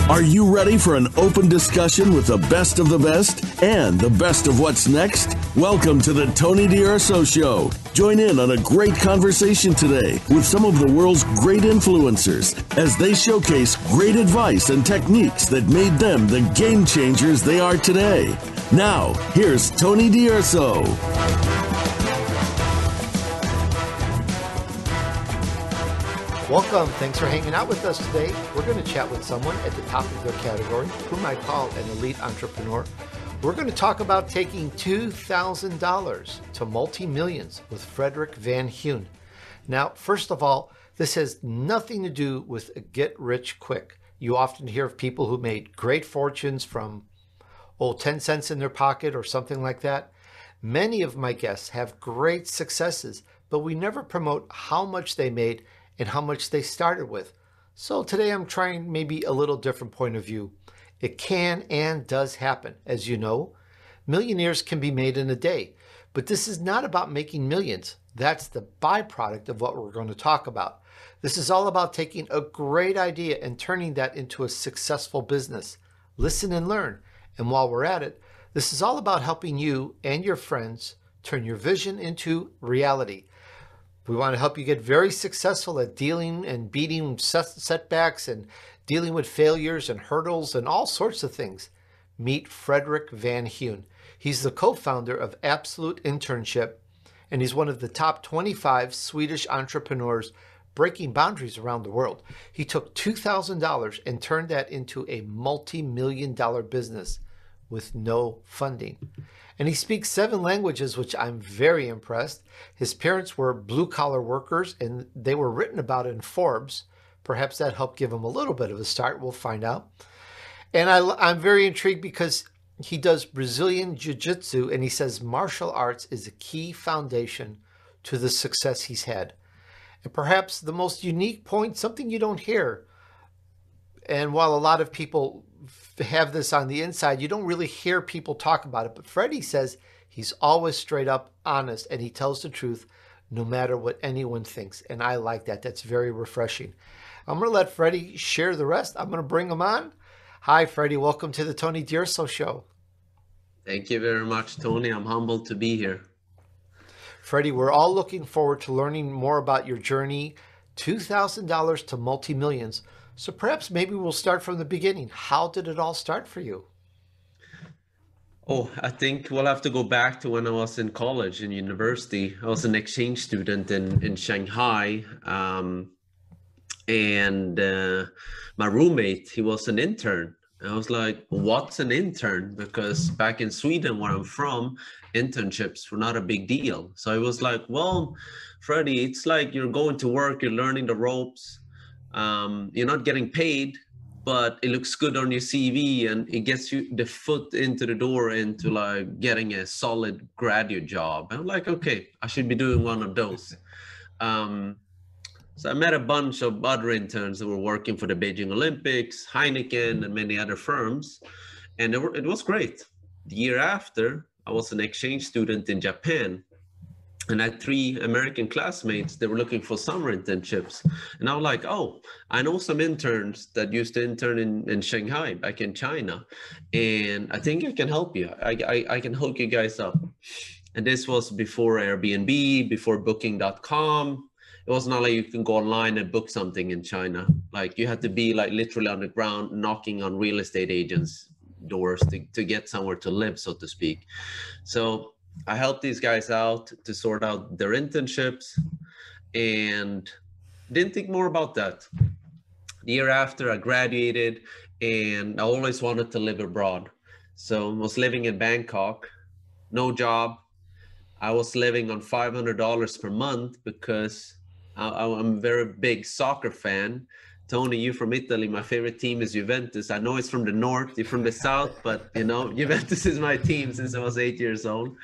Are you ready for an open discussion with the best of the best and the best of what's next? Welcome to the Tony DUrso Show. Join in on a great conversation today with some of the world's great influencers as they showcase great advice and techniques that made them the game changers they are today. Now, here's Tony DUrso. Welcome. Thanks for hanging out with us today. We're going to chat with someone at the top of their category, whom I call an elite entrepreneur. We're going to talk about taking $2,000 to multi-millions with Fredrik van Huynh. Now, first of all, this has nothing to do with a get rich quick. You often hear of people who made great fortunes from 10 cents in their pocket or something like that. Many of my guests have great successes, but we never promote how much they made and how much they started with. So today I'm trying maybe a little different point of view. It can and does happen. As you know, millionaires can be made in a day, but this is not about making millions. That's the byproduct of what we're going to talk about. This is all about taking a great idea and turning that into a successful business. Listen and learn. And while we're at it, this is all about helping you and your friends turn your vision into reality. We want to help you get very successful at dealing and beating setbacks and dealing with failures and hurdles and all sorts of things. Meet Fredrik van Huynh. He's the co-founder of Absolute Internship, and he's one of the top 25 Swedish entrepreneurs breaking boundaries around the world. He took $2,000 and turned that into a multi-million-dollar business with no funding. And he speaks 7 languages, which I'm very impressed. His parents were blue-collar workers, and they were written about in Forbes. Perhaps that helped give him a little bit of a start. We'll find out. And I'm very intrigued because he does Brazilian Jiu-Jitsu, and he says martial arts is a key foundation to the success he's had. And perhaps the most unique point, something you don't hear, and while a lot of people have this on the inside, you don't really hear people talk about it. But Freddie says he's always straight up honest, and he tells the truth no matter what anyone thinks. And I like that. That's very refreshing. I'm going to let Freddie share the rest. I'm going to bring him on. Hi, Freddie. Welcome to the Tony DUrso Show. Thank you very much, Tony. I'm humbled to be here. Freddie, we're all looking forward to learning more about your journey, $2,000 to multi-millions. So perhaps maybe we'll start from the beginning. How did it all start for you? Oh, I think we'll have to go back to when I was in college and university. I was an exchange student in Shanghai. And my roommate, he was an intern. And I was like, what's an intern? Because back in Sweden, where I'm from, internships were not a big deal. So I was like, well, Freddie, it's like you're going to work, you're learning the ropes. You're not getting paid, but it looks good on your CV and it gets you the foot into the door into like getting a solid graduate job. And I'm like, okay, I should be doing one of those. So I met a bunch of other interns that were working for the Beijing Olympics, Heineken, and many other firms. And it was great. The year after, I was an exchange student in Japan. And I had 3 American classmates that were looking for summer internships. And I was like, oh, I know some interns that used to intern in Shanghai, back in China. And I think I can help you. I can hook you guys up. And this was before Airbnb, before Booking.com. It was not like you can go online and book something in China. Like you had to be like literally on the ground, knocking on real estate agents' doors to get somewhere to live, so to speak. So I helped these guys out to sort out their internships and didn't think more about that. The year after, I graduated and I always wanted to live abroad. So I was living in Bangkok, no job. I was living on $500 per month because I'm a very big soccer fan. Tony, you from Italy. My favorite team is Juventus. I know it's from the north, you're from the south, but you know, Juventus is my team since I was 8 years old.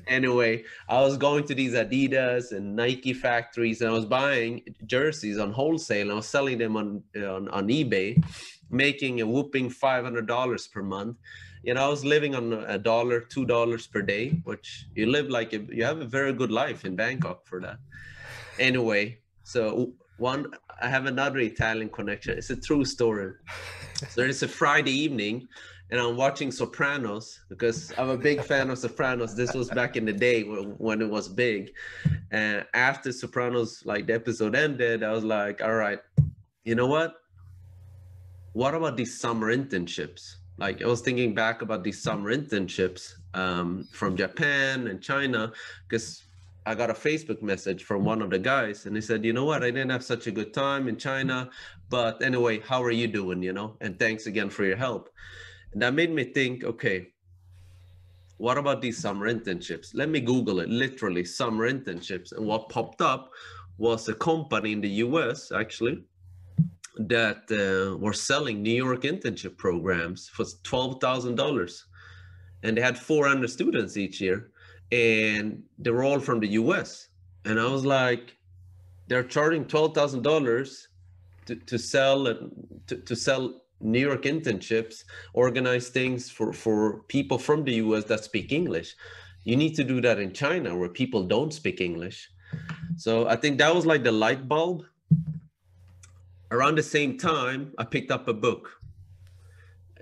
Anyway, I was going to these Adidas and Nike factories and I was buying jerseys on wholesale and I was selling them on eBay, making a whooping $500 per month. You know, I was living on $1, $2 per day, which you live like, you have a very good life in Bangkok for that. Anyway, so I have another Italian connection. It's a true story. So it's a Friday evening and I'm watching Sopranos because I'm a big fan of Sopranos. This was back in the day when it was big. And after Sopranos, like the episode ended, I was like, all right, you know what? What about these summer internships? Like I was thinking back about these summer internships from Japan and China, because I got a Facebook message from one of the guys and he said, you know what, I didn't have such a good time in China, but anyway, how are you doing, you know? And thanks again for your help. And that made me think, okay, what about these summer internships? Let me Google it, literally summer internships. And what popped up was a company in the US actually that were selling New York internship programs for $12,000. And they had 400 students each year. And they were all from the US. And I was like, they're charging $12,000 to sell New York internships, organize things for people from the US that speak English. You need to do that in China where people don't speak English. So I think that was like the light bulb. Around the same time, I picked up a book.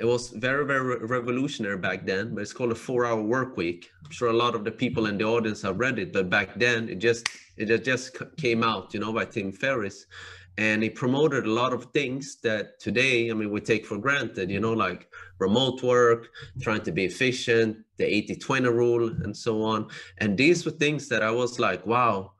It was very, very revolutionary back then, but it's called A 4-Hour Work Week. I'm sure a lot of the people in the audience have read it, but back then it just came out, you know, by Tim Ferriss. And he promoted a lot of things that today, I mean, we take for granted, you know, like remote work, trying to be efficient, the 80-20 rule, and so on. And these were things that I was like, wow,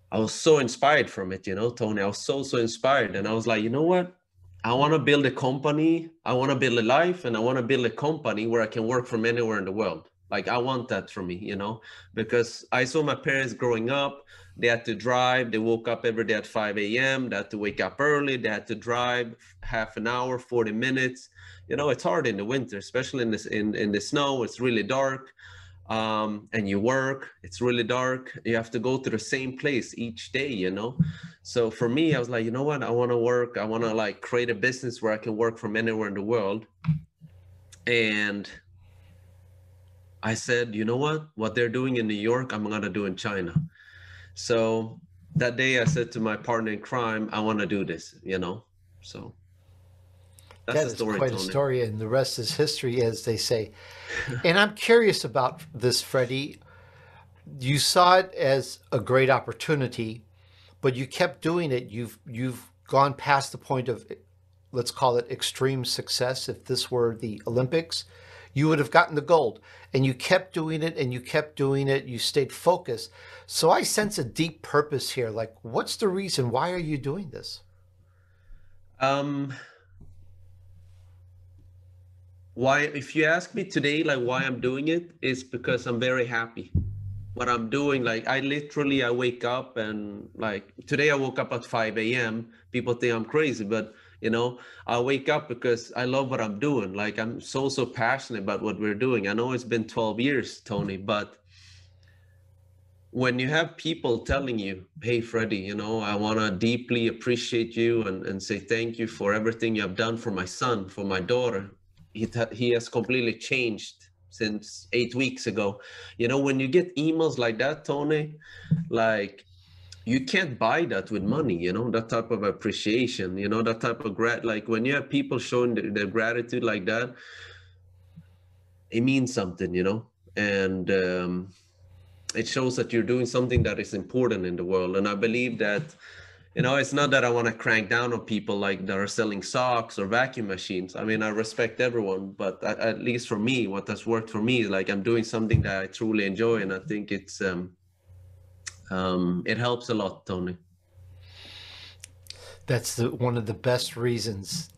I was so inspired from it, you know, Tony. I was so inspired. And I was like, you know what? I want to build a company. I want to build a life, and I want to build a company where I can work from anywhere in the world. Like I want that for me, you know, because I saw my parents growing up. They had to drive. They woke up every day at 5 a.m. They had to wake up early. They had to drive half an hour, 40 minutes. You know, it's hard in the winter, especially in the snow. It's really dark. And you work, it's really dark. You have to go to the same place each day, you know? So for me, I was like, you know what? I want to work. I want to like create a business where I can work from anywhere in the world. And I said, you know what they're doing in New York, I'm going to do in China. So that day I said to my partner in crime, I want to do this, you know? So that's that the story, is quite Tony. a story, and the rest is history, as they say. And I'm curious about this, Freddie. You saw it as a great opportunity, but you kept doing it. You've gone past the point of, let's call it extreme success. If this were the Olympics, you would have gotten the gold. And you kept doing it, and you kept doing it. You stayed focused. So I sense a deep purpose here. Like, what's the reason? Why are you doing this? Why, if you ask me today, like why I'm doing it, is because I'm very happy. What I'm doing, like I wake up and like today I woke up at 5 a.m. People think I'm crazy, but you know, I wake up because I love what I'm doing. Like I'm so passionate about what we're doing. I know it's been 12 years, Tony, but when you have people telling you, hey, Freddie, you know, I want to deeply appreciate you and say thank you for everything you have done for my son, for my daughter. He has completely changed since 8 weeks ago. You know, when you get emails like that, Tony, like you can't buy that with money, you know, that type of appreciation, you know, that type of like when you have people showing their gratitude like that, it means something, you know, and it shows that you're doing something that is important in the world. And I believe that, you know, it's not that I want to crank down on people like that are selling socks or vacuum machines. I mean, I respect everyone, but at least for me, what has worked for me is like I'm doing something that I truly enjoy, and I think it's it helps a lot, Tony. That's one of the best reasons.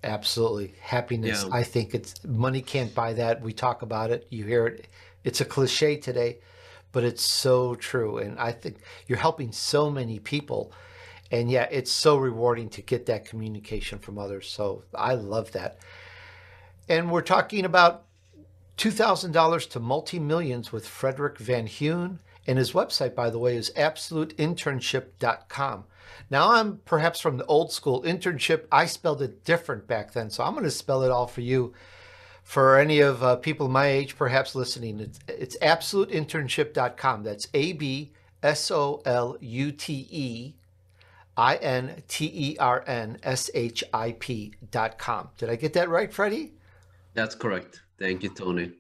Absolutely, happiness. Yeah. I think it's money can't buy that. We talk about it. You hear it. It's a cliche today, but it's so true. And I think you're helping so many people. And yeah, it's so rewarding to get that communication from others. So I love that. And we're talking about $2,000 to multi-millions with Fredrik van Huynh. And his website, by the way, is absoluteinternship.com. Now, I'm perhaps from the old school internship. I spelled it different back then. So I'm going to spell it all for you. For any of people my age perhaps listening, it's absoluteinternship.com. That's ABSOLUTE internship.com. Did I get that right, Freddie? That's correct. Thank you, Tony.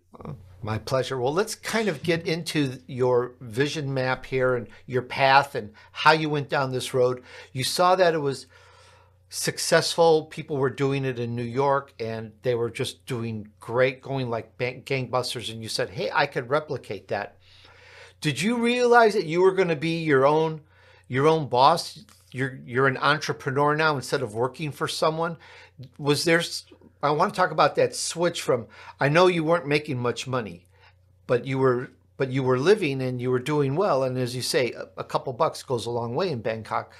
My pleasure. Well, let's kind of get into your vision map here and your path and how you went down this road. You saw that it was successful. People were doing it in New York and they were just doing great, going like gangbusters. And you said, hey, I could replicate that. Did you realize that you were going to be your own boss? You're an entrepreneur now instead of working for someone. I want to talk about that switch from, I know you weren't making much money, but you were living and you were doing well. And as you say, a couple bucks goes a long way in Bangkok.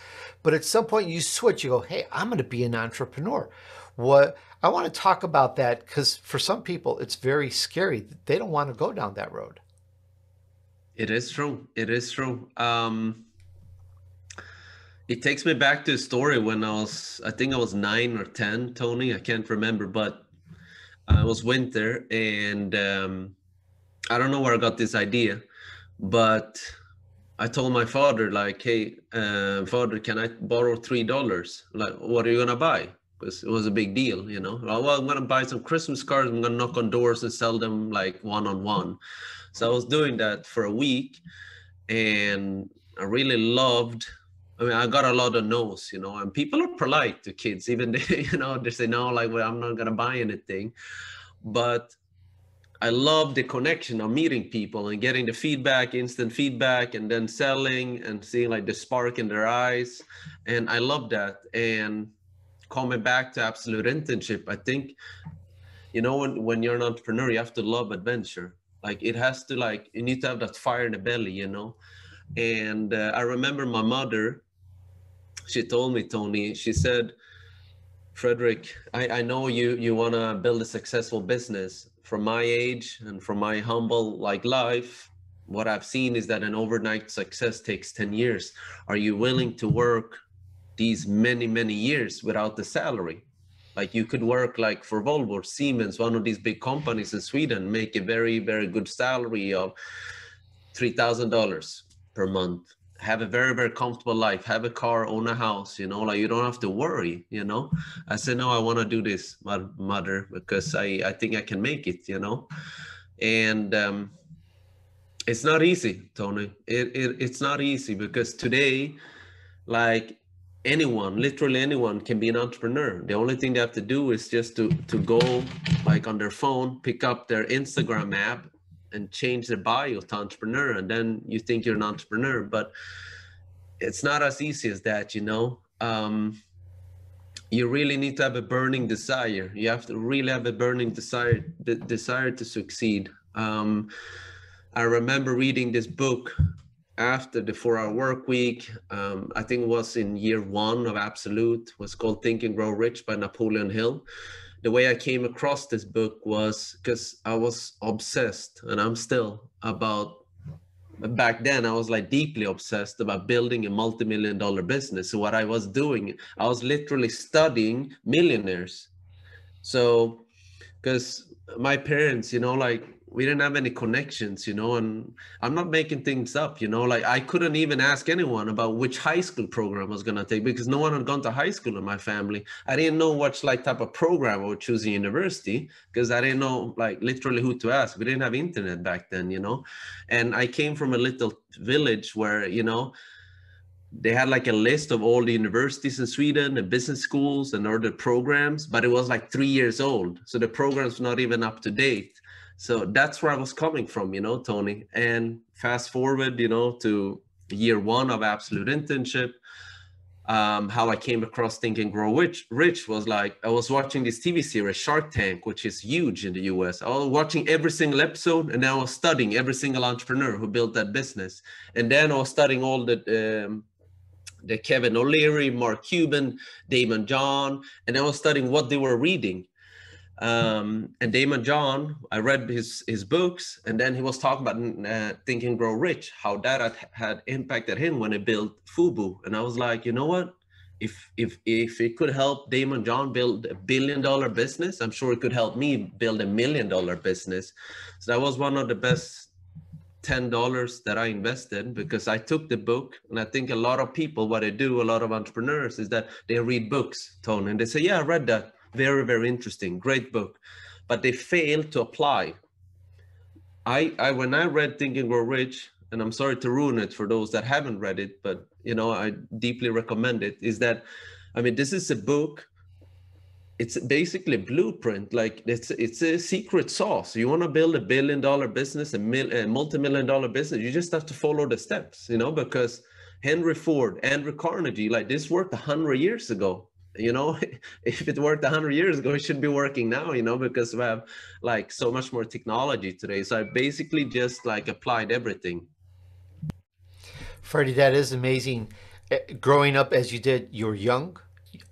But at some point you switch, you go, hey, I'm going to be an entrepreneur. I want to talk about that because for some people, it's very scary. They don't want to go down that road. It is true. It is true. It takes me back to a story when I think I was 9 or 10, Tony, I can't remember, but it was winter and I don't know where I got this idea, but I told my father like, hey, Father, can I borrow $3? Like, what are you gonna buy? Because it was a big deal, you know. Well, I'm gonna buy some Christmas cards, I'm gonna knock on doors and sell them like one-on-one. So I was doing that for a week and I really loved, I got a lot of no's, you know, and people are polite to kids, even they, you know, they say no, like, well, I'm not going to buy anything. But I love the connection of meeting people and getting the feedback, instant feedback, and then selling and seeing like the spark in their eyes. And I love that. And coming back to Absolute Internship, I think, you know, when you're an entrepreneur, you have to love adventure. Like it has to you need to have that fire in the belly, you know. And I remember my mother, she told me, Tony, she said, Fredrik, I know you want to build a successful business. From my age and from my humble life, what I've seen is that an overnight success takes 10 years. Are you willing to work these many, many years without the salary? Like you could work like for Volvo, Siemens, one of these big companies in Sweden, make a very, very good salary of $3,000 per month, have a very, very comfortable life, have a car, own a house, you know, like you don't have to worry, you know. I said, no, I want to do this, mother, because I think I can make it, you know. And it's not easy, Tony. It's not easy because today, like anyone, literally anyone can be an entrepreneur. The only thing they have to do is just to go like on their phone, pick up their Instagram app and change their bio to entrepreneur, and then you think you're an entrepreneur. But it's not as easy as that, you know. You really need to have a burning desire. You have to really have a burning desire to succeed. I remember reading this book after the 4-hour work week. I think it was in year 1 of Absolute. It was called Think and Grow Rich by Napoleon Hill. The way I came across this book was because I was obsessed, and I'm still, back then I was like deeply obsessed about building a multi-million-dollar business. So what I was doing, I was literally studying millionaires. So, because my parents, you know, like we didn't have any connections, you know, and I'm not making things up, you know, like I couldn't even ask anyone about which high school program I was going to take because no one had gone to high school in my family. I didn't know what like type of program I would choose in university because I didn't know like literally who to ask. We didn't have internet back then, you know, and I came from a little village where, you know, they had like a list of all the universities in Sweden and business schools and other programs, but it was like 3 years old. So the program's not even up to date. So that's where I was coming from, you know, Tony. And fast forward, you know, to year 1 of Absolute Internship, how I came across Think and Grow Rich was like, I was watching this TV series, Shark Tank, which is huge in the US. I was watching every single episode, and then I was studying every single entrepreneur who built that business. And then I was studying all the Kevin O'Leary, Mark Cuban, Damon John, and I was studying what they were reading. And Damon John, I read his books, and then he was talking about Think and Grow Rich, how that had impacted him when he built Fubu. And I was like, you know what? If it could help Damon John build $1 billion business, I'm sure it could help me build $1 million business. So that was one of the best $10 that I invested, because I took the book. And I think a lot of people, what they do, a lot of entrepreneurs, is that they read books, Tony, and they say, yeah, I read that. Very, very interesting. Great book. But they fail to apply. When I read Think and Grow Rich, and I'm sorry to ruin it for those that haven't read it, but I deeply recommend it, is that, this is a book. It's basically a blueprint. Like it's a secret sauce. You want to build $1 billion business, a multi-million-dollar business, you just have to follow the steps, because Henry Ford, Andrew Carnegie, like this worked 100 years ago. If it worked 100 years ago, it should be working now, because we have like so much more technology today. So I basically just like applied everything. Freddie, that is amazing. Growing up as you did, you were young.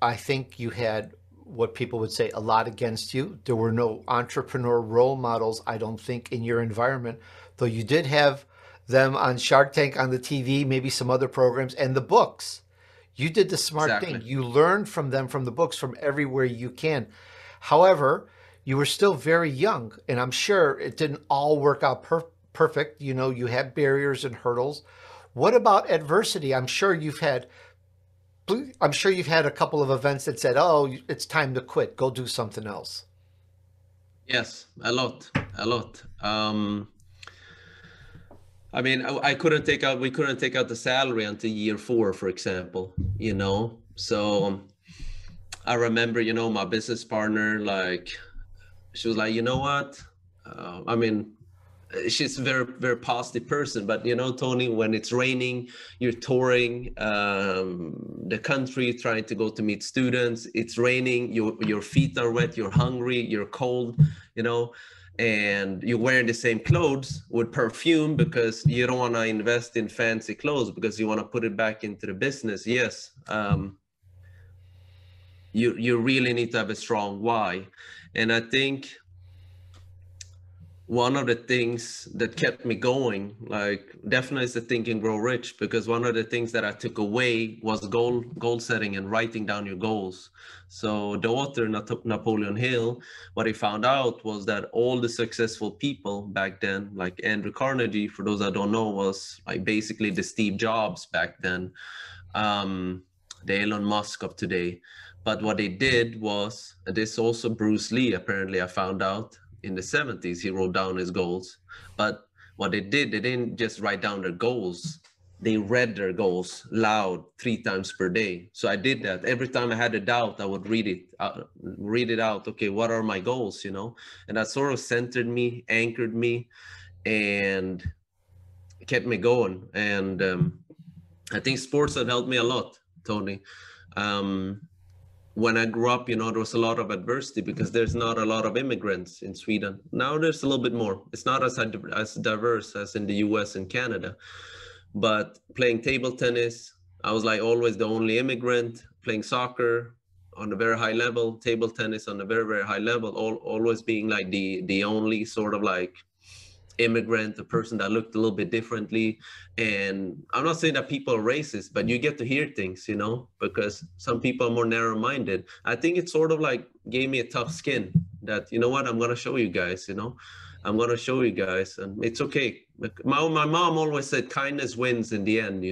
I think you had what people would say a lot against you. There were no entrepreneur role models, I don't think, in your environment, though you did have them on Shark Tank, on the TV, maybe some other programs, and the books. You did the smart thing. You learned from them, from the books, from everywhere you can. However, you were still very young, and I'm sure it didn't all work out perfect. You had barriers and hurdles. What about adversity? I'm sure you've had a couple of events that said, oh, it's time to quit, go do something else. Yes, a lot. We couldn't take out the salary until year 4, for example, so I remember, my business partner, like, she was like, you know what? She's a very, very positive person, but Tony, when it's raining, you're touring the country, trying to go to meet students. It's raining, your feet are wet, you're hungry, you're cold, and you're wearing the same clothes with perfume because you don't want to invest in fancy clothes because you want to put it back into the business. Yes, you really need to have a strong why, and I think one of the things that kept me going, like, definitely is the Think and Grow Rich, because one of the things that I took away was goal setting and writing down your goals. So the author, Napoleon Hill, what he found out was that all the successful people back then, like Andrew Carnegie, for those that don't know, was like basically the Steve Jobs back then, the Elon Musk of today. But what they did was, and this also Bruce Lee, apparently I found out, in the 70s, he wrote down his goals. But what they did, they didn't just write down their goals. They read their goals loud 3 times per day. So I did that. Every time I had a doubt, I would read it out. Okay, what are my goals, And that sort of centered me, anchored me, and kept me going. And I think sports have helped me a lot, Tony. When I grew up, there was a lot of adversity because there's not a lot of immigrants in Sweden. Now there's a little bit more. It's not as diverse as in the US and Canada. But playing table tennis, I was like always the only immigrant. Playing soccer on a very high level, table tennis on a very, very high level, always being like the only sort of like immigrant, a person that looked a little bit differently. And I'm not saying that people are racist, but you get to hear things, because some people are more narrow-minded. I think it sort of like gave me a tough skin that, what, I'm going to show you guys, I'm going to show you guys, and it's okay. My mom always said kindness wins in the end,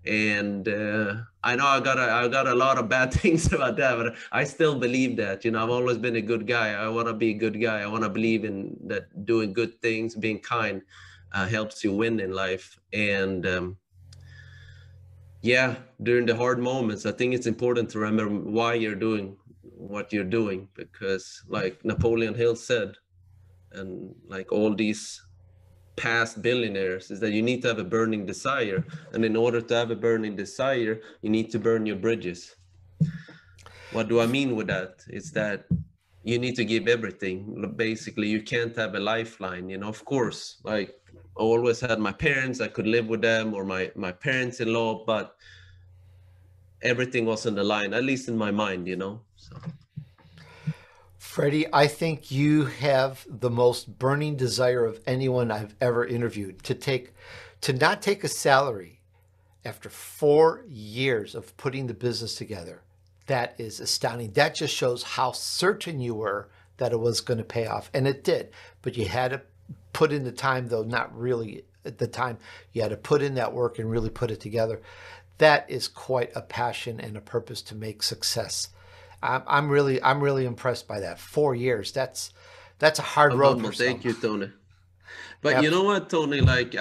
And I know I got a lot of bad things about that, but I still believe that, I've always been a good guy. I want to be a good guy. I want to believe in that doing good things, being kind, helps you win in life. And during the hard moments, I think it's important to remember why you're doing what you're doing, because like Napoleon Hill said, and like all these past billionaires, is that you need to have a burning desire, and in order to have a burning desire, you need to burn your bridges. What do I mean with that? It's that you need to give everything. Basically, you can't have a lifeline, of course, like I always had my parents, I could live with them, or my parents-in-law, but everything was on the line, at least in my mind, so. Freddie, I think you have the most burning desire of anyone I've ever interviewed to not take a salary after 4 years of putting the business together. That is astounding. That just shows how certain you were that it was going to pay off, and it did. But you had to put in the time, though not really at the time. You had to put in that work and really put it together. That is quite a passion and a purpose to make success. I'm really impressed by that. 4 years. That's a hard road for some. Thank you, Tony. But you know what, Tony? Like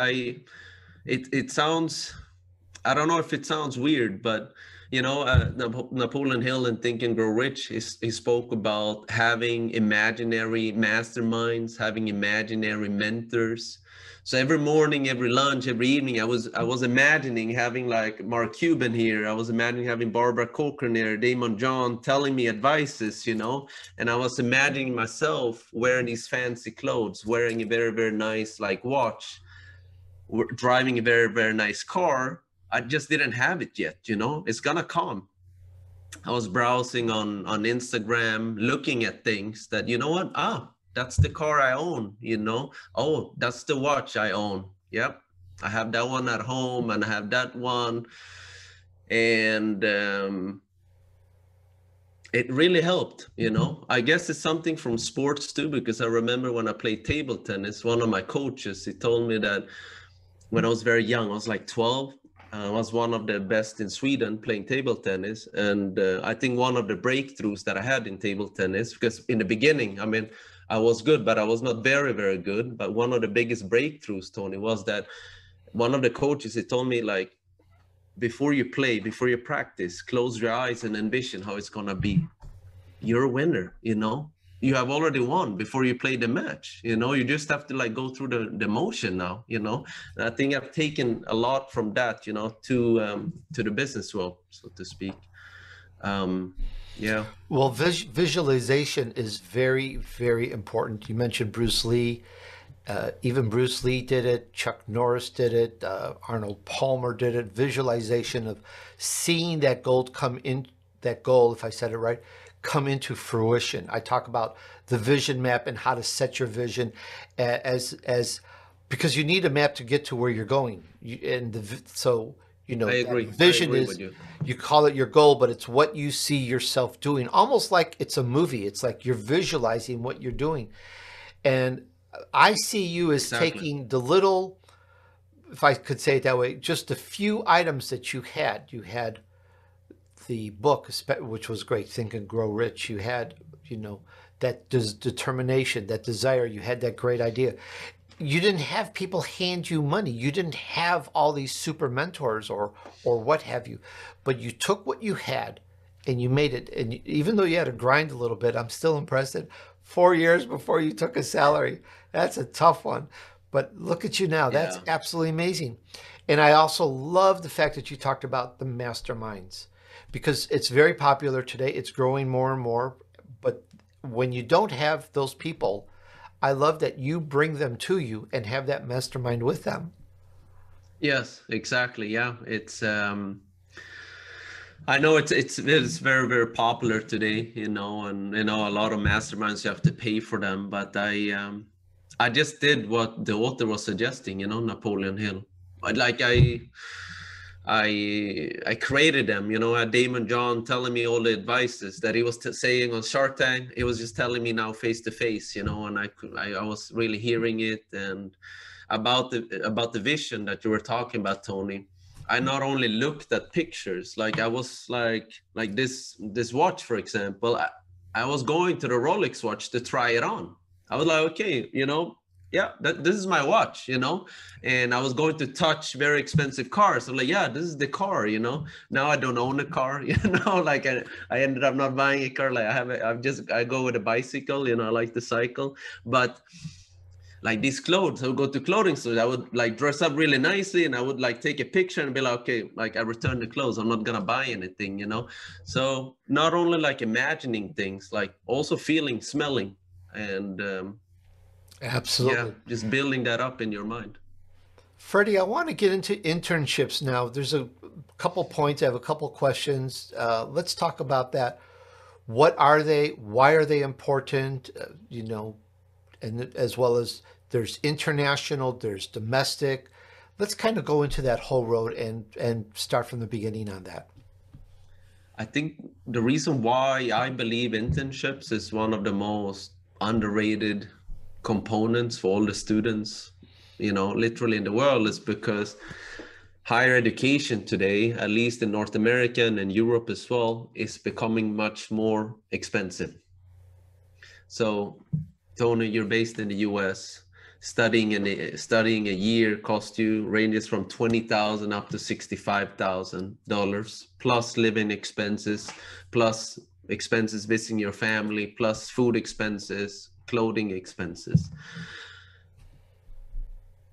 it sounds. I don't know if it sounds weird, but you know, Napoleon Hill in Think and Grow Rich, he spoke about having imaginary masterminds, having imaginary mentors. So every morning, every lunch, every evening, I was imagining having like Mark Cuban here. I was imagining having Barbara Corcoran here, Damon John telling me advices, you know, and I was imagining myself wearing these fancy clothes, wearing a very, very nice like watch, driving a very, very nice car. I just didn't have it yet, you know, it's gonna come. I was browsing on Instagram, looking at things that, you know what, that's the car I own, you know, oh, that's the watch I own. Yep, I have that one at home and I have that one. And it really helped, you know. I guess it's something from sports too, because I remember when I played table tennis, one of my coaches, he told me that when I was very young, I was like 12, I was one of the best in Sweden playing table tennis. And I think one of the breakthroughs that I had in table tennis, because in the beginning, I mean, I was good, but I was not very, very good. But one of the biggest breakthroughs, Tony, was that one of the coaches, he told me, like, before you play, before you practice, close your eyes and envision how it's going to be. You're a winner, you know. You have already won before you play the match, you know. You just have to like go through the motion now, you know. And I think I've taken a lot from that, you know, to the business world, so to speak. Yeah. Well, visualization is very, very important. You mentioned Bruce Lee. Even Bruce Lee did it. Chuck Norris did it. Arnold Palmer did it. Visualization of seeing that goal come in, that goal, if I said it right, come into fruition. I talk about the vision map and how to set your vision as because you need a map to get to where you're going. So you know, I agree. Vision I agree is, with you. you call it your goal, but it's what you see yourself doing. Almost like it's a movie. It's like you're visualizing what you're doing. And I see you as taking the little, if I could say it that way, just a few items that you had. You had the book, which was great, Think and Grow Rich. You had, you know, that determination, that desire. You had that great idea. You didn't have people hand you money. You didn't have all these super mentors or what have you, but you took what you had and you made it. And even though you had to grind a little bit, I'm still impressed that 4 years before you took a salary. That's a tough one. But look at you now. That's absolutely amazing. And I also love the fact that you talked about the masterminds, because it's very popular today. It's growing more and more. But when you don't have those people, I love that you bring them to you and have that mastermind with them. Yes, exactly. Yeah, it's I know it's very, very popular today, you know, and you know, a lot of masterminds, you have to pay for them. But I just did what the author was suggesting, you know, Napoleon Hill. Like I created them, you know. I had Damon John telling me all the advices that he was saying on Shark Tank. He was just telling me now face to face, you know, and I was really hearing it. And about the vision that you were talking about, Tony, I not only looked at pictures, like I was like this watch, for example, I was going to the Rolex watch to try it on. I was like, okay, you know, yeah, this is my watch, you know. And I was going to touch very expensive cars. I'm like, yeah, this is the car, you know. Now I don't own a car, you know. Like I ended up not buying a car. Like I go with a bicycle, you know. I like to cycle. But like these clothes, I would go to clothing stores. I would like dress up really nicely, and I would like take a picture and be like, okay, like I returned the clothes. I'm not gonna buy anything, you know. So not only like imagining things, like also feeling, smelling, and absolutely, yeah, just building that up in your mind. Freddie, I want to get into internships now. There's a couple points. I have a couple questions. Let's talk about that. What are they? Why are they important? You know, and as well as there's international, there's domestic. Let's kind of go into that whole road and start from the beginning on that. I think the reason why I believe internships is one of the most underrated components for all the students literally in the world, is because higher education today, at least in North America and in Europe as well, is becoming much more expensive. So, Tony, you're based in the US. Studying a year costs you ranges from $20,000 up to $65,000, plus living expenses, plus expenses visiting your family, plus food expenses, clothing expenses.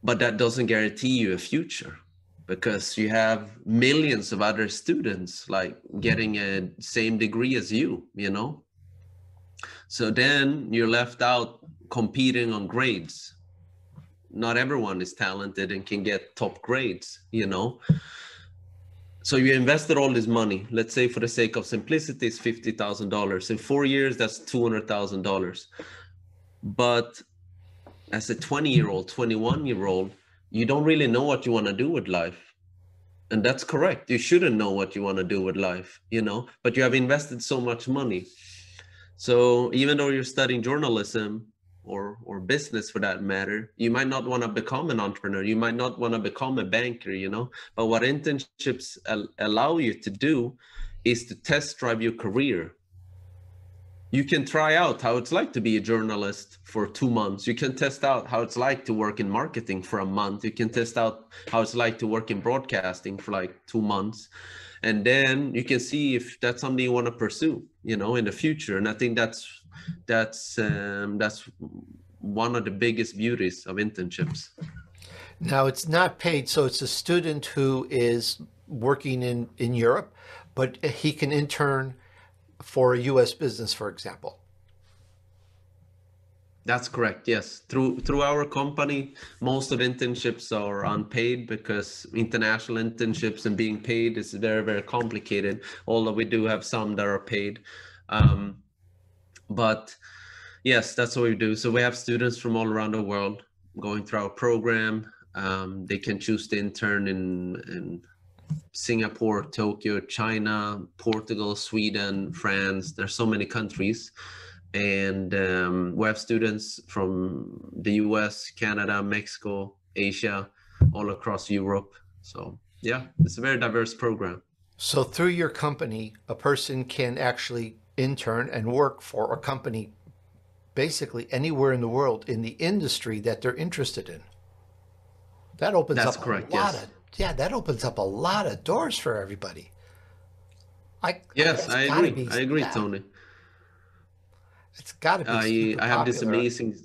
But that doesn't guarantee you a future, because you have millions of other students like getting a same degree as you. So then you're left out competing on grades. Not everyone is talented and can get top grades, So you invested all this money. Let's say for the sake of simplicity, it's $50,000. In 4 years, that's $200,000. But as a 20-year-old, 21-year-old, you don't really know what you want to do with life. And that's correct. You shouldn't know what you want to do with life, but you have invested so much money. So even though you're studying journalism, or business for that matter, you might not want to become an entrepreneur. You might not want to become a banker, but what internships allow you to do is to test drive your career. You can try out how it's like to be a journalist for 2 months. You can test out how it's like to work in marketing for a month. You can test out how it's like to work in broadcasting for like 2 months. And then you can see if that's something you want to pursue, in the future. And I think that's one of the biggest beauties of internships. Now, it's not paid, so it's a student who is working in Europe, but he can intern for a U.S. business, for example. That's correct. Yes. Through our company, most of internships are unpaid, because international internships and being paid is very, very complicated. Although we do have some that are paid. But yes, that's what we do. So we have students from all around the world going through our program. They can choose to intern in Singapore, Tokyo, China, Portugal, Sweden, France. There's so many countries. And we have students from the US, Canada, Mexico, Asia, all across Europe. So yeah, it's a very diverse program. So through your company, a person can actually intern and work for a company basically anywhere in the world in the industry that they're interested in. That opens That's up correct, a lot yes. that opens up a lot of doors for everybody. I agree, Tony. It's got to be super I have this popular. amazing.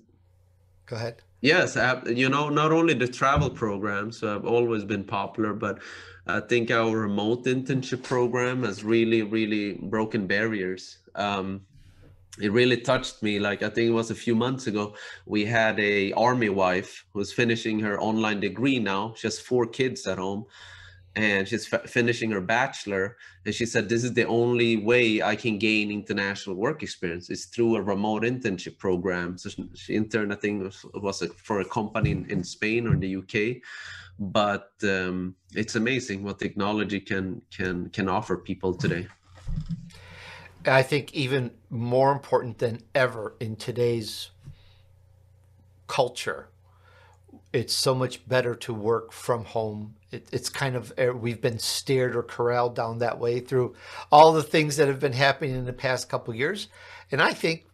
Go ahead. Yes, I have, not only the travel programs have always been popular, but I think our remote internship program has really, really broken barriers. It really touched me. Like, I think it was a few months ago, we had a army wife who's finishing her online degree now. She has 4 kids at home, and she's finishing her bachelor. And she said, this is the only way I can gain international work experience, is through a remote internship program. So she interned, I think it was for a company in Spain or in the UK. But it's amazing what technology can offer people today. I think even more important than ever in today's culture, it's so much better to work from home. It's kind of, we've been steered or corralled down that way through all the things that have been happening in the past couple of years. And I think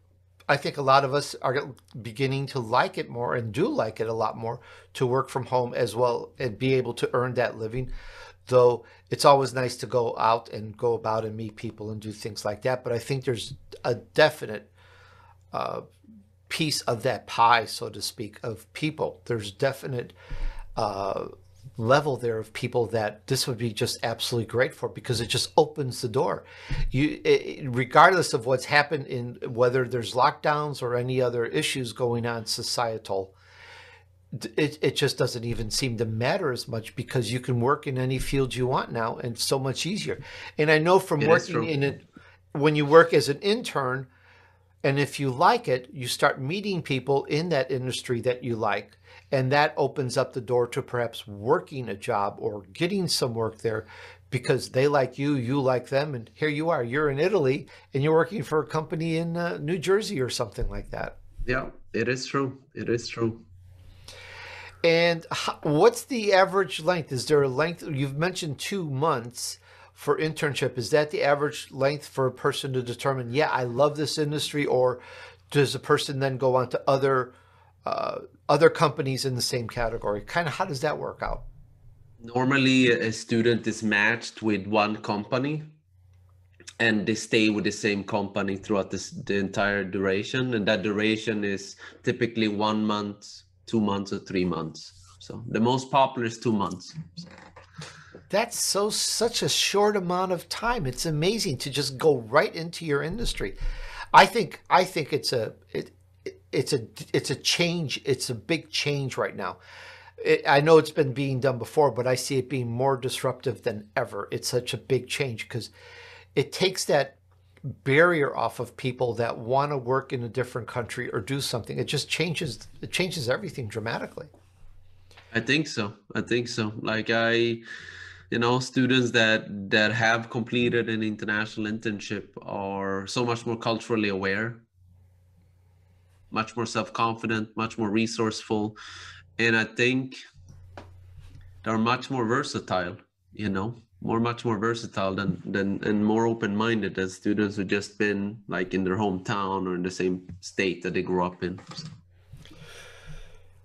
a lot of us are beginning to like it more, and do like it a lot more, to work from home as well and be able to earn that living. Though it's always nice to go out and go about and meet people and do things like that. But I think there's a definite piece of that pie, so to speak, of people. There's definite level there of people that this would be just absolutely great for, because it just opens the door. Regardless of what's happened, in whether there's lockdowns or any other issues going on societal, it just doesn't even seem to matter as much, because you can work in any field you want now, and it's so much easier. And I know from working in it, when you work as an intern, and if you like it, you start meeting people in that industry that you like, and that opens up the door to perhaps working a job or getting some work there, because they like you, you like them, and here you are, you're in Italy and you're working for a company in New Jersey or something like that. Yeah, it is true. It is true. And what's the average length? Is there a length? You've mentioned 2 months for internship. Is that the average length for a person to determine, yeah, I love this industry, or does a person then go on to other companies in the same category? Kind of how does that work out? Normally, a student is matched with one company, and they stay with the same company throughout the entire duration. And that duration is typically 1 month, 2 months, or 3 months. So the most popular is 2 months. That's such a short amount of time. It's amazing to just go right into your industry. I think it's a change. It's a big change right now. I know it's been being done before, but I see it being more disruptive than ever. It's such a big change because it takes that barrier off of people that want to work in a different country or do something. It changes everything dramatically. I think so. I think so. Like students that have completed an international internship are so much more culturally aware, much more self-confident, much more resourceful. And I think they're much more versatile, much more versatile than and more open-minded than students who just been like in their hometown or in the same state that they grew up in.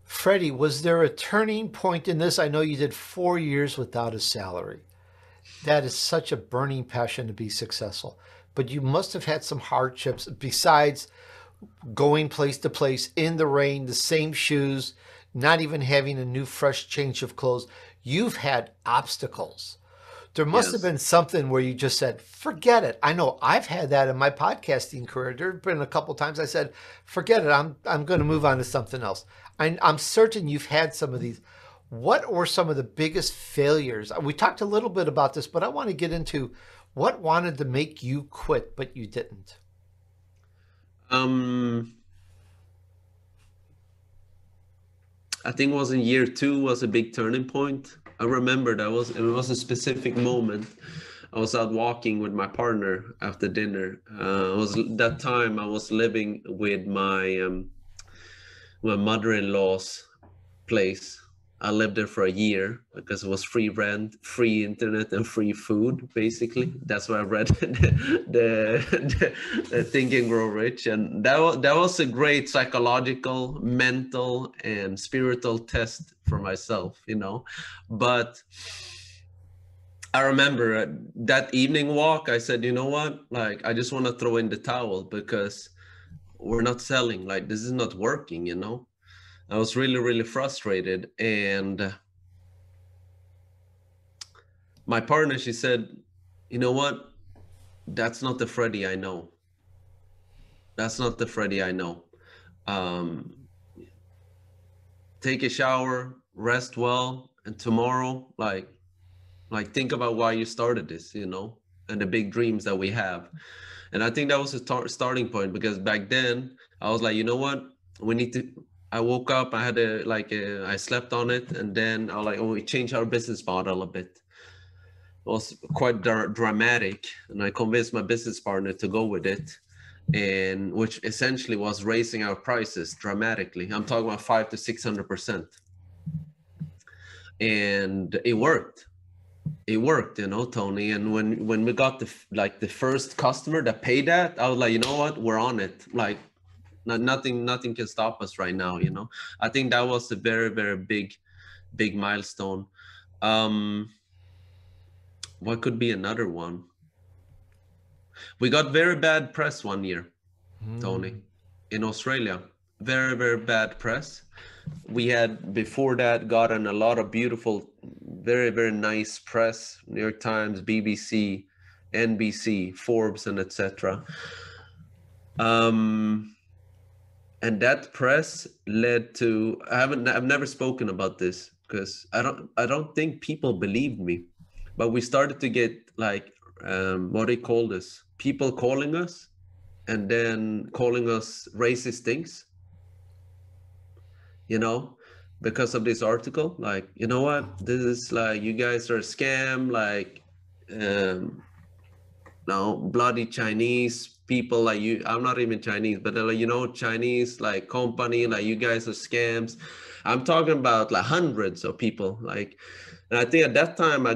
Freddie, was there a turning point in this? I know you did 4 years without a salary. That is such a burning passion to be successful. But you must have had some hardships besides going place to place in the rain, the same shoes, not even having a new fresh change of clothes. You've had obstacles. There must have been something where you just said, forget it. I know I've had that in my podcasting career. There have been a couple times I said, forget it. I'm going to move on to something else. I'm certain you've had some of these. What were some of the biggest failures? We talked a little bit about this, but I want to get into what wanted to make you quit, but you didn't. I think it was in year 2 was a big turning point. I remember it was a specific moment. I was out walking with my partner after dinner. That time I was living with my mother-in-law's place. I lived there for a year because it was free rent, free internet, and free food, basically. That's why I read the Think and Grow Rich. And that was a great psychological, mental, and spiritual test for myself, But I remember that evening walk, I said, you know what? Like, I just want to throw in the towel because we're not selling. Like, this is not working, I was really, really frustrated. And my partner, she said, you know what? That's not the Freddie I know. That's not the Freddie I know. Take a shower, rest well, and tomorrow, like think about why you started this, and the big dreams that we have. And I think that was a starting point, because back then I was like, you know what? I woke up, I slept on it, and then I was like, we changed our business model a bit. It was quite dramatic, and I convinced my business partner to go with it, and which essentially was raising our prices dramatically. I'm talking about 500 to 600%, and it worked. It worked, Tony. And when we got the first customer that paid that, I was like, you know what? We're on it. Like, nothing can stop us right now. I think that was a very, very big milestone. What could be another one? We got very bad press one year, Tony, in Australia. Very, very bad press. We had before that gotten a lot of beautiful, very, very nice press, New York Times, BBC, NBC, Forbes, and etc. And that press led to, I've never spoken about this because I don't think people believed me, but we started to get what do you call this? People calling us and then calling us racist things, because of this article. Like, you know what? This is like, you guys are a scam. Like, no, bloody Chinese people like you. I'm not even Chinese, but they're like, Chinese like company, like you guys are scams. I'm talking about like hundreds of people. Like, and I think at that time I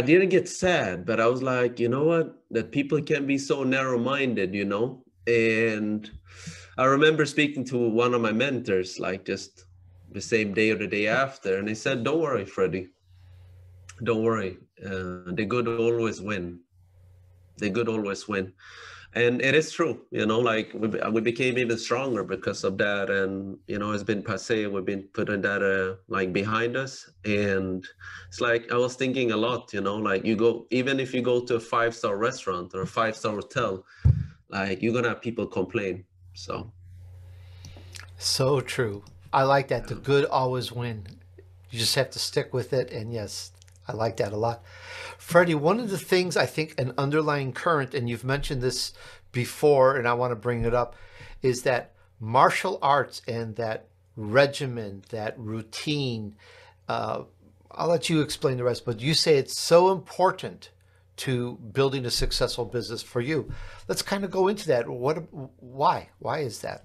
didn't get sad, but I was like, you know what? That people can be so narrow-minded, And I remember speaking to one of my mentors, like just the same day or the day after, and they said, "Don't worry, Freddie. Don't worry. The good always win. The good always win." And it is true, like we became even stronger because of that. And, it's been passé. We've been putting that like behind us. And it's like, I was thinking a lot, like even if you go to a 5-star restaurant or a 5-star hotel, like you're going to have people complain. So true. I like that. The good always win. You just have to stick with it. And yes, I like that a lot. Freddie, one of the things I think an underlying current, and you've mentioned this before, and I want to bring it up, is that martial arts and that regimen, that routine, I'll let you explain the rest, but you say it's so important to building a successful business for you. Let's kind of go into that. Why? Why is that?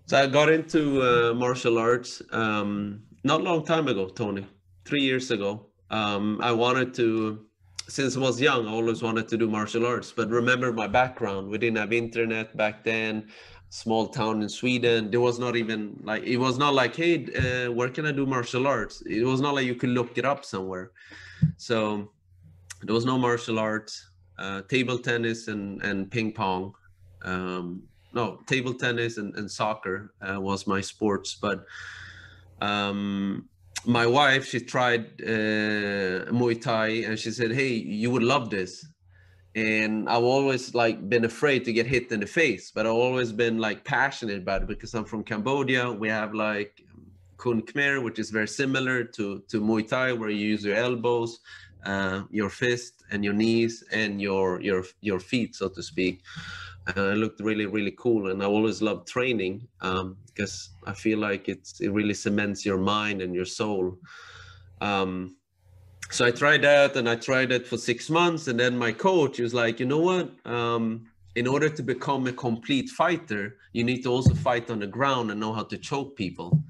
So I got into martial arts not a long time ago, Tony, 3 years ago. I wanted to, since I was young, I always wanted to do martial arts. But remember my background, we didn't have internet back then, small town in Sweden. There was not even like, it was not like, hey, where can I do martial arts? It was not like you could look it up somewhere. So there was no martial arts, table tennis and ping pong. No, table tennis and soccer was my sports. But my wife, she tried Muay Thai, and she said, hey, you would love this. And I've always like been afraid to get hit in the face, but I've always been like passionate about it because I'm from Cambodia. We have like Kun Khmer, which is very similar to Muay Thai, where you use your elbows, your fist and your knees and your feet, so to speak. It looked really, really cool. And I always loved training because I feel like it really cements your mind and your soul. So I tried that, and I tried it for 6 months. And then my coach was like, you know what? In order to become a complete fighter, you need to also fight on the ground and know how to choke people.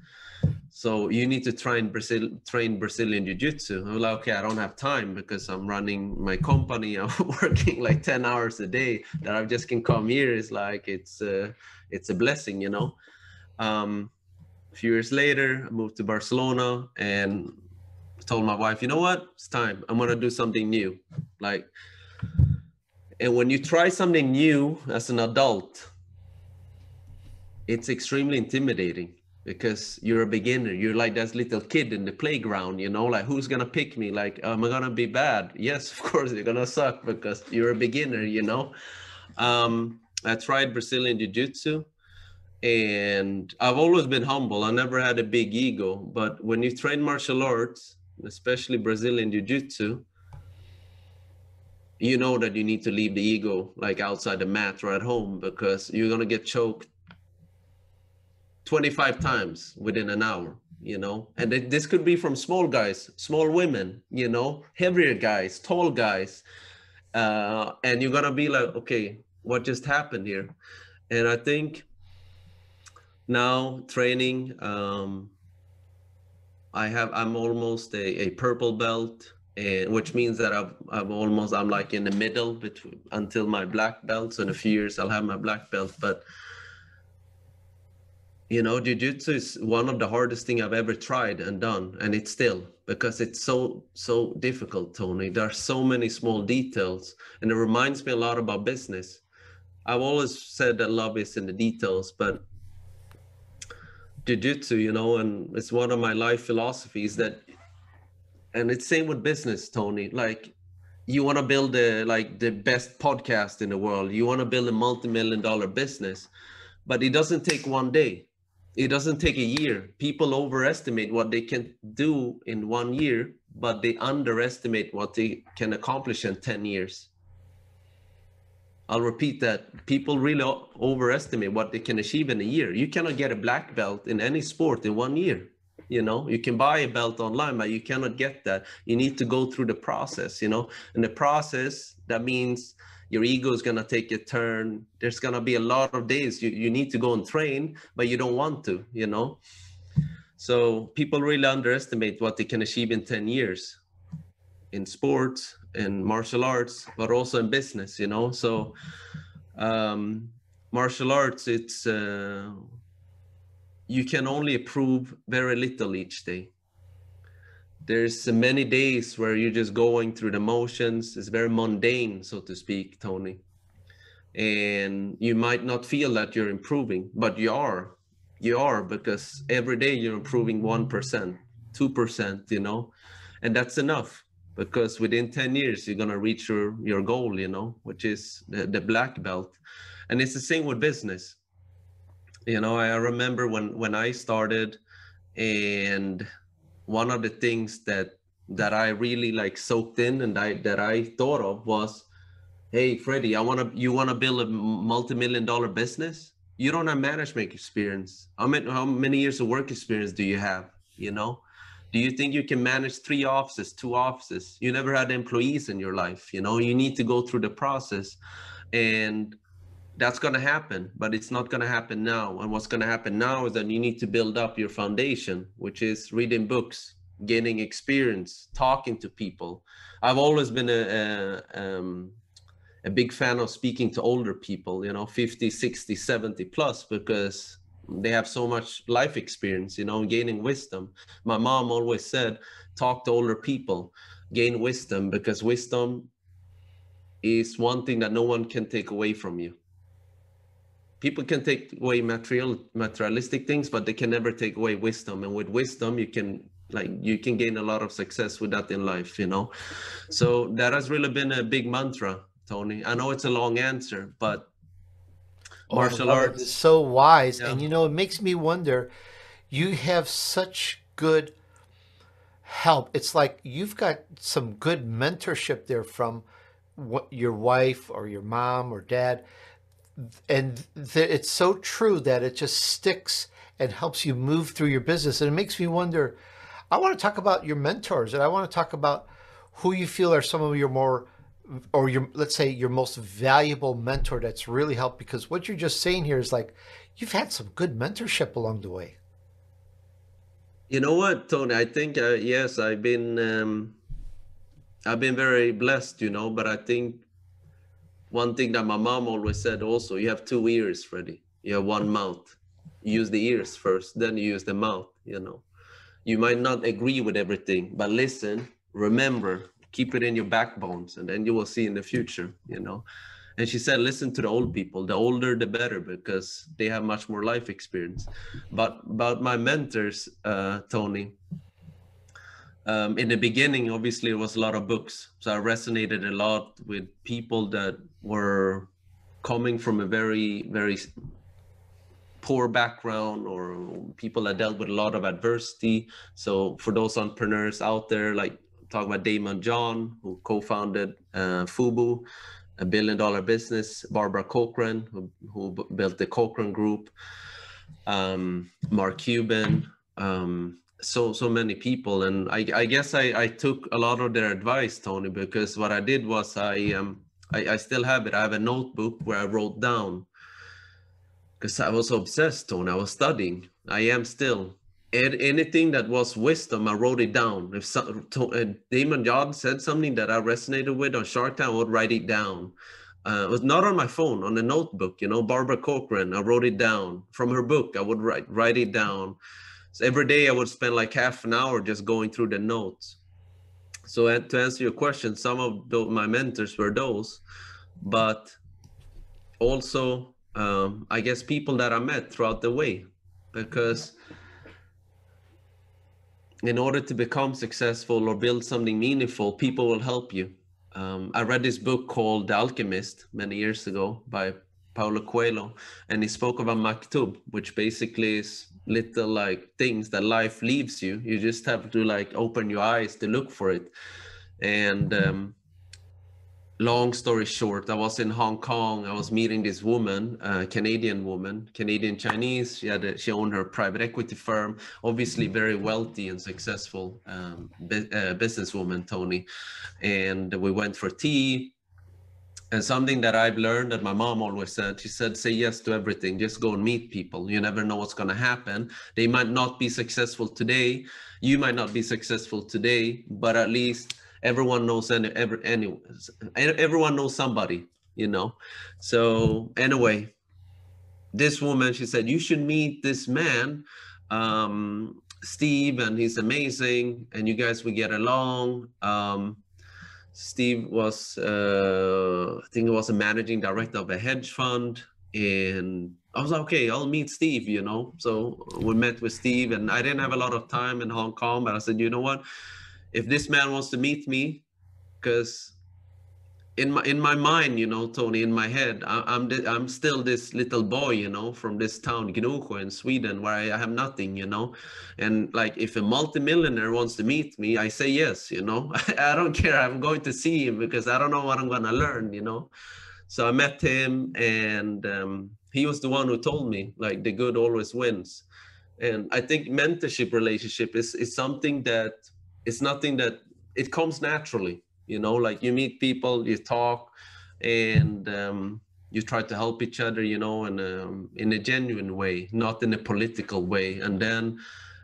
So you need to train Brazilian Jiu-Jitsu. I was like, okay, I don't have time because I'm running my company. I'm working like 10 hours a day. That I just can come here is like, it's a blessing, A few years later, I moved to Barcelona and told my wife, you know what? It's time. I'm going to do something new. And when you try something new as an adult, it's extremely intimidating. Because you're a beginner, you're like that little kid in the playground, like who's gonna pick me? Like, am I gonna be bad? Yes, of course you're gonna suck because you're a beginner, I tried Brazilian Jiu-Jitsu, and I've always been humble. I never had a big ego, but when you train martial arts, especially Brazilian Jiu-Jitsu, you know that you need to leave the ego like outside the mat or at home, because you're gonna get choked 25 times within an hour, and this could be from small guys, small women, heavier guys, tall guys, and you're gonna be like, okay, what just happened here? And I think now training, I'm almost a purple belt, and which means that I'm like in the middle between until my black belt. So in a few years I'll have my black belt. But Jiu-Jitsu is one of the hardest things I've ever tried and done. And it's still, because it's so difficult, Tony. There are so many small details, and it reminds me a lot about business. I've always said that love is in the details, but Jiu-Jitsu, and it's one of my life philosophies and it's same with business, Tony. Like, you want to build the best podcast in the world. You want to build a multi-million-dollar business, but it doesn't take one day. It doesn't take a year. People overestimate what they can do in 1 year, but they underestimate what they can accomplish in 10 years. I'll repeat that. People really overestimate what they can achieve in a year. You cannot get a black belt in any sport in 1 year. You know, you can buy a belt online, but you cannot get that. You need to go through the process, you know, and the process, that means your ego is going to take a turn. There's going to be a lot of days you need to go and train, but you don't want to, you know. So people really underestimate what they can achieve in 10 years in sports and martial arts, but also in business, you know. So martial arts, it's you can only improve very little each day. There's many days where you're just going through the motions. It's very mundane, so to speak, Tony. And you might not feel that you're improving, but you are, because every day you're improving 1%, 2%, you know, and that's enough, because within 10 years, you're going to reach your goal, you know, which is the black belt. And it's the same with business. You know, I remember when I started, and one of the things that I really like soaked in and that I thought of was, hey, Freddie, you want to build a multi-million-dollar business? You don't have management experience. How many years of work experience do you have? You know, do you think you can manage 3 offices, 2 offices? You never had employees in your life. You know, you need to go through the process, and that's going to happen, but it's not going to happen now. And what's going to happen now is that you need to build up your foundation, which is reading books, gaining experience, talking to people. I've always been a big fan of speaking to older people, you know, 50, 60, 70 plus, because they have so much life experience, you know, gaining wisdom. My mom always said, talk to older people, gain wisdom, because wisdom is one thing that no one can take away from you. People can take away materialistic things, but they can never take away wisdom. And with wisdom, you can gain a lot of success with that in life, you know? So that has really been a big mantra, Tony. I know it's a long answer, but martial arts. It's so wise. Yeah. And, you know, it makes me wonder, you have such good help. It's like you've got some good mentorship there from your wife or your mom or dad. And it's so true that it just sticks and helps you move through your business. And it makes me wonder, I want to talk about your mentors, and I want to talk about who you feel are some of your more, or your, let's say, your most valuable mentor that's really helped, because what you're just saying here is like, you've had some good mentorship along the way. You know what, Tony, I think, yes, I've been very blessed, you know, but I think one thing that my mom always said also, you have 2 ears, Freddie. You have 1 mouth. You use the ears first, then you use the mouth, you know. You might not agree with everything, but listen, remember, keep it in your backbones, and then you will see in the future, you know. And she said, listen to the old people. The older, the better, because they have much more life experience. But about my mentors, Tony, in the beginning, obviously, it was a lot of books. So I resonated a lot with people that were coming from a very, very poor background, or people that dealt with a lot of adversity. So for those entrepreneurs out there, like talk about Damon John, who co-founded Fubu, a $1 billion business, Barbara Cochran, who built the Cochran Group, Mark Cuban, so many people. And I guess I took a lot of their advice, Tony, because what I did was I still have it. I have a notebook where I wrote down, because I was obsessed, Tony. I was studying. I am still. Anything that was wisdom, I wrote it down. If Damon John said something that I resonated with on Shark Tank, I would write it down. It was not on my phone, on a notebook, you know, Barbara Cochran, I wrote it down. From her book, I would write it down. So every day I would spend like half an hour just going through the notes. So to answer your question, some of my mentors were those, but also, I guess people that I met throughout the way, because in order to become successful or build something meaningful, people will help you. I read this book called The Alchemist many years ago by Paulo Coelho, and he spoke about maktub, which basically is little like things that life leaves you. You just have to like open your eyes to look for it. And long story short, I was in Hong Kong. I was meeting this woman, Canadian Chinese. She owned her private equity firm, obviously very wealthy and successful businesswoman, Tony. And we went for tea. And something that I've learned that my mom always said, she said, say yes to everything. Just go and meet people. You never know what's going to happen. They might not be successful today. You might not be successful today, but at least everyone knows everyone knows somebody, you know? So anyway, this woman, she said, you should meet this man, Steve, and he's amazing. And you guys will get along. Steve was, I think he was a managing director of a hedge fund. And I was like, okay, I'll meet Steve, you know? So we met with Steve, and I didn't have a lot of time in Hong Kong, but I said, you know what? If this man wants to meet me, because in my mind, you know, Tony, in my head, I'm still this little boy, you know, from this town, Gnosjö in Sweden, where I have nothing, you know. And like, if a multimillionaire wants to meet me, I say yes, you know. I don't care. I'm going to see him because I don't know what I'm going to learn, you know. So I met him, and he was the one who told me, like, the good always wins. And I think mentorship relationship is something that, it's nothing that, it comes naturally. You know, like you meet people, you talk, and you try to help each other, you know, in a genuine way, not in a political way. And then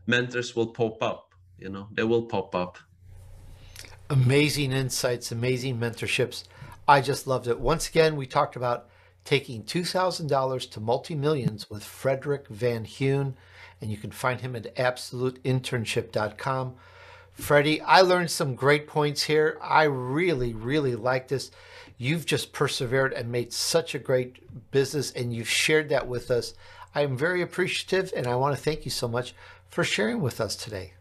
mentors will pop up, you know, they will pop up. Amazing insights, amazing mentorships. I just loved it. Once again, we talked about taking $2,000 to multi-millions with Fredrik van Huynh, and you can find him at absoluteinternship.com. Freddie, I learned some great points here. I really, really like this. You've just persevered and made such a great business, and you've shared that with us. I am very appreciative, and I want to thank you so much for sharing with us today.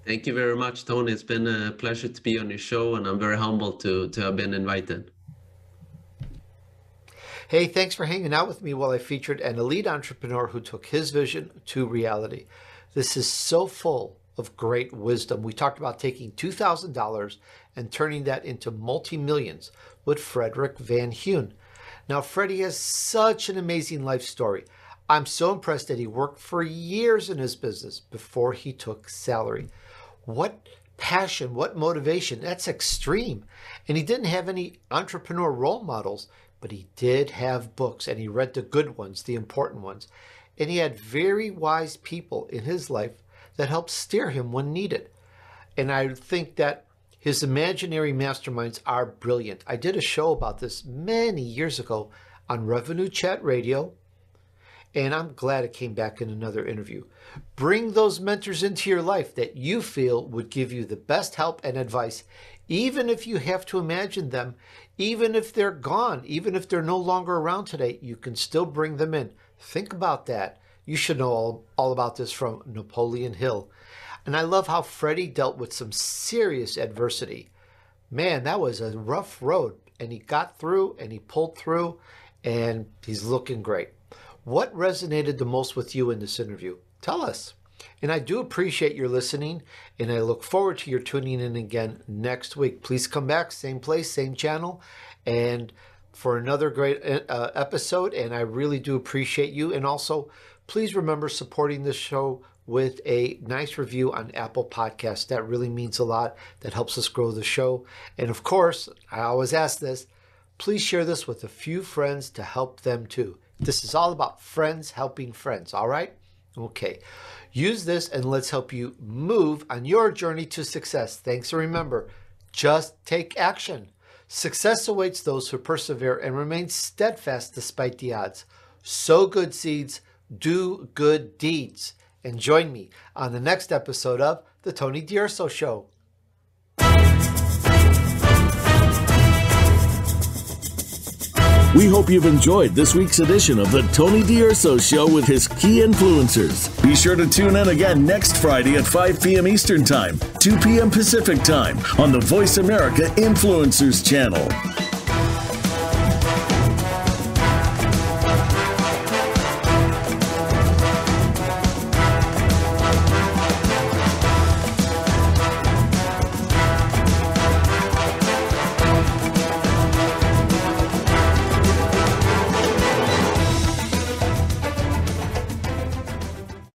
Thank you very much, Tony. It's been a pleasure to be on your show, and I'm very humbled to have been invited. Hey, thanks for hanging out with me while I featured an elite entrepreneur who took his vision to reality. This is so full of great wisdom. We talked about taking $2,000 and turning that into multi-millions with Fredrik van Huynh. Now, Freddie has such an amazing life story. I'm so impressed that he worked for years in his business before he took salary. What passion, what motivation, that's extreme. And he didn't have any entrepreneur role models, but he did have books, and he read the good ones, the important ones. And he had very wise people in his life that helped steer him when needed. And I think that his imaginary masterminds are brilliant. I did a show about this many years ago on Revenue Chat Radio, and I'm glad it came back in another interview. Bring those mentors into your life that you feel would give you the best help and advice, even if you have to imagine them, even if they're gone, even if they're no longer around today, you can still bring them in. Think about that. You should know all about this from Napoleon Hill. And I love how Freddie dealt with some serious adversity. Man, that was a rough road. And he got through, and he pulled through, and he's looking great. What resonated the most with you in this interview? Tell us. And I do appreciate your listening, and I look forward to your tuning in again next week. Please come back, same place, same channel, and for another great episode. And I really do appreciate you. And also, please remember supporting this show with a nice review on Apple Podcasts. That really means a lot. That helps us grow the show. And of course, I always ask this, please share this with a few friends to help them too. This is all about friends helping friends, all right? Okay. Use this, and let's help you move on your journey to success. Thanks, and remember, just take action. Success awaits those who persevere and remain steadfast despite the odds. Sow good seeds, do good deeds. And join me on the next episode of The Tony DUrso Show. We hope you've enjoyed this week's edition of The Tony DUrso Show with his key influencers. Be sure to tune in again next Friday at 5 p.m. Eastern Time, 2 p.m. Pacific Time on the Voice America Influencers channel.